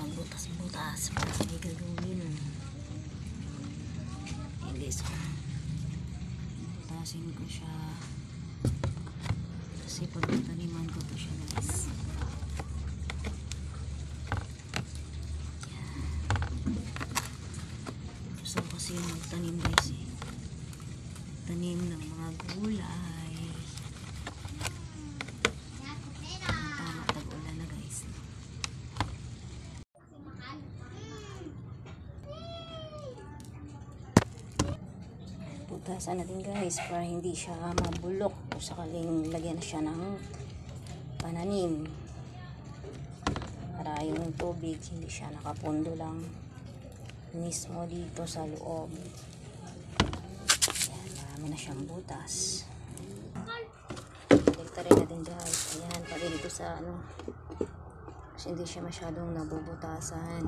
magbutas-butas para may gagawin. Ayan guys, butasin ko siya kasi pagtaniman ko to siya guys. Gusto ko kasi magtanim guys eh. Tanim ng mga gulay. Tama, tag-ulan na guys. Putasan natin guys para hindi siya mabulok o sakaling lagyan na siya ng pananim. Para yung tubig hindi siya nakapundo lang mismo dito sa loob. Ayan, marami na siyang butas. Balik rin natin guys. Ayan, pag dito sa kasi hindi siya masyadong nabubutasan.